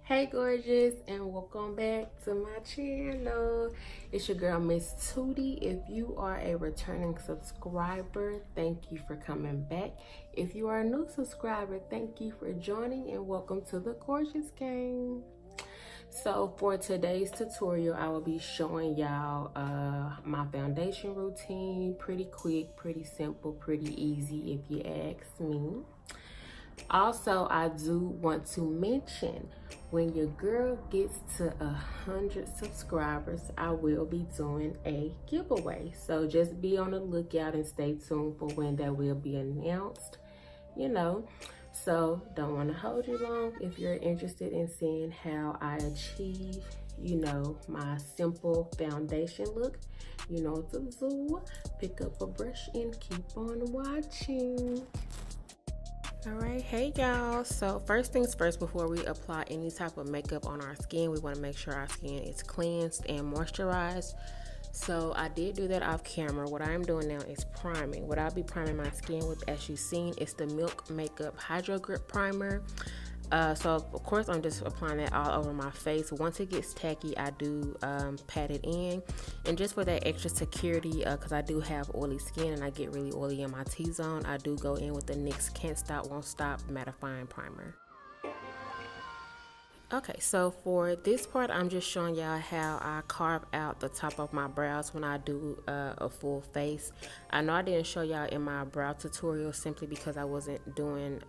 Hey gorgeous, and welcome back to my channel. It's your girl mstuttiee. If you are a returning subscriber, thank you for coming back. If you are a new subscriber, thank you for joining and welcome to the gorgeous gang. So for today's tutorial, I will be showing y'all my foundation routine. Pretty quick, pretty simple, pretty easy if you ask me. Also, I do want to mention, when your girl gets to 100 subscribers, I will be doing a giveaway. So just be on the lookout and stay tuned for when that will be announced, So don't want to hold you long. If you're interested in seeing how I achieve, my simple foundation look, you know what to do. Pick up a brush and keep on watching. Alright, hey y'all. So first things first, before we apply any type of makeup on our skin, we want to make sure our skin is cleansed and moisturized. So I did do that off camera. What I'm doing now is priming. What I'll be priming my skin with, as you've seen, is the MilkMakeup HydroGrip Primer. So of course I'm just applying that all over my face. Once it gets tacky, I do pat it in, and just for that extra security, because I do have oily skin and I get really oily in my T-zone, I do go in with the NYX Can't Stop Won't Stop Mattifying Primer. Okay, so for this part, I'm just showing y'all how I carve out the top of my brows when I do a full face. I know I didn't show y'all in my brow tutorial simply because I wasn't doing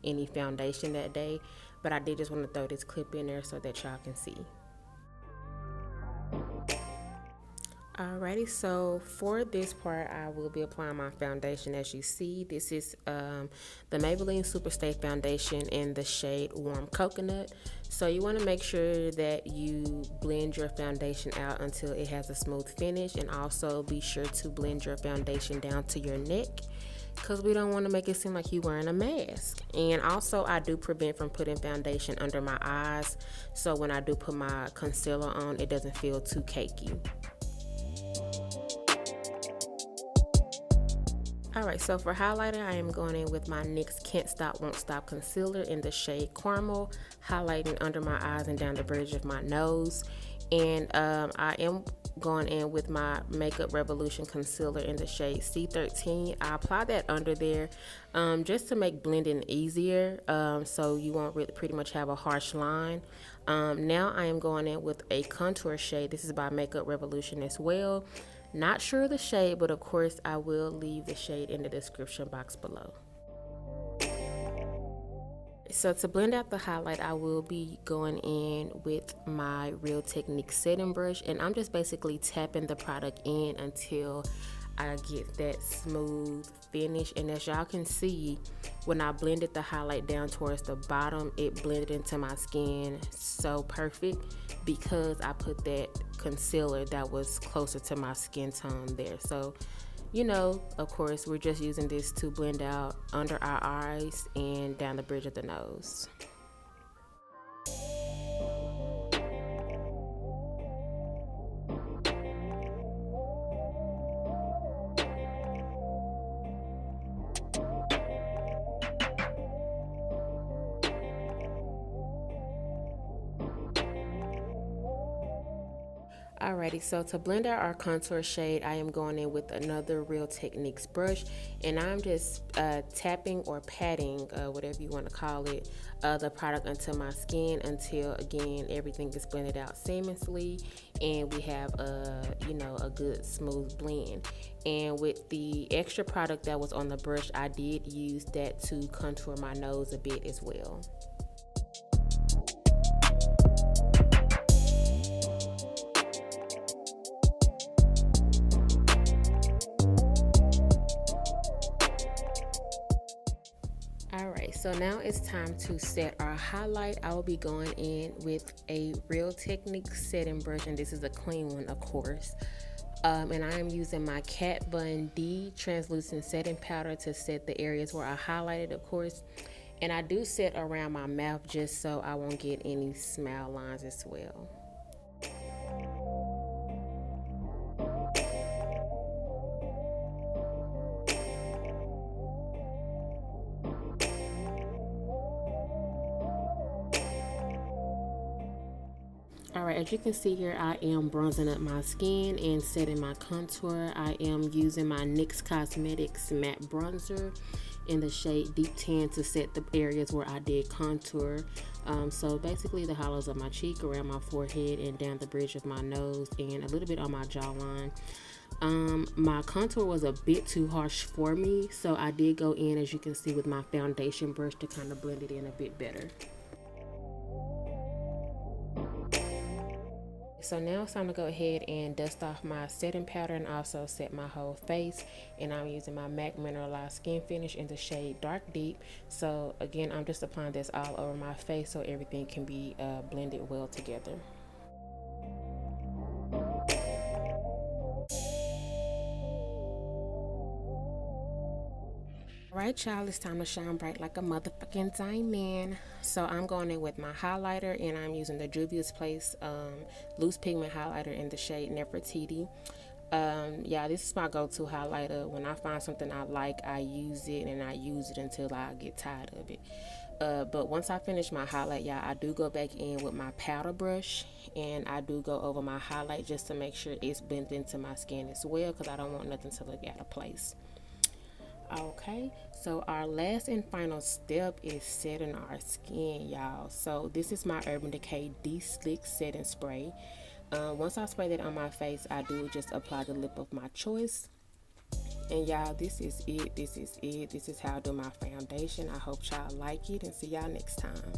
any foundation that day, but I did just want to throw this clip in there so that y'all can see. Alrighty, so for this part, I will be applying my foundation. As you see, this is the Maybelline SuperStay foundation in the shade Warm Coconut. So you want to make sure that you blend your foundation out until it has a smooth finish, and also be sure to blend your foundation down to your neck, because we don't want to make it seem like you're wearing a mask. And also, I do prevent from putting foundation under my eyes, so when I do put my concealer on, it doesn't feel too cakey. Alright, so for highlighter, I am going in with my NYX Can't Stop Won't Stop Concealer in the shade Caramel, highlighting under my eyes and down the bridge of my nose. And I am going in with my Makeup Revolution Concealer in the shade C13. I apply that under there just to make blending easier, so you won't really pretty much have a harsh line. Now I am going in with a contour shade. This is by Makeup Revolution as well. Not sure of the shade, but of course I will leave the shade in the description box below. So to blend out the highlight, I will be going in with my Real Technique setting brush, and I'm just basically tapping the product in until I get that smooth finish. And as y'all can see, when I blended the highlight down towards the bottom, it blended into my skin so perfect because I put that concealer that was closer to my skin tone there. So of course, we're just using this to blend out under our eyes and down the bridge of the nose. Alrighty, so to blend out our contour shade, I am going in with another Real Techniques brush, and I'm just tapping or patting, whatever you want to call it, the product onto my skin until, again, everything is blended out seamlessly and we have a good smooth blend. And with the extra product that was on the brush, I did use that to contour my nose a bit as well. Alright, so now it's time to set our highlight. I will be going in with a Real Technique setting brush, and this is a clean one, of course. And I am using my KatVonD translucent setting powder to set the areas where I highlighted, of course. And I do set around my mouth just so I won't get any smile lines as well. Alright, as you can see here, I am bronzing up my skin and setting my contour. I am using my NYX Cosmetics matte bronzer in the shade Deep Tan to set the areas where I did contour. So basically the hollows of my cheek, around my forehead, and down the bridge of my nose, and a little bit on my jawline. My contour was a bit too harsh for me, so I did go in, as you can see, with my foundation brush to kind of blend it in a bit better. So now it's time to go ahead and dust off my setting powder and also set my whole face. And I'm using my MAC Mineralized Skin Finish in the shade Dark Deep. So again, I'm just applying this all over my face so everything can be blended well together. Alright y'all, it's time to shine bright like a motherfucking diamond. So I'm going in with my highlighter, and I'm using the Juvia's Place loose pigment highlighter in the shade Nefertiti. Yeah, this is my go-to highlighter. When I find something I like, I use it, and I use it until I get tired of it. But once I finish my highlight, y'all, I do go back in with my powder brush, and I do go over my highlight just to make sure it's blended into my skin as well, because I don't want nothing to look out of place. Okay, so our last and final step is setting our skin, y'all. So this is my Urban Decay DeSlick setting spray. Once I spray that on my face, I do just apply the lip of my choice. And y'all, this is it. This is how I do my foundation. I hope y'all like it, and see y'all next time.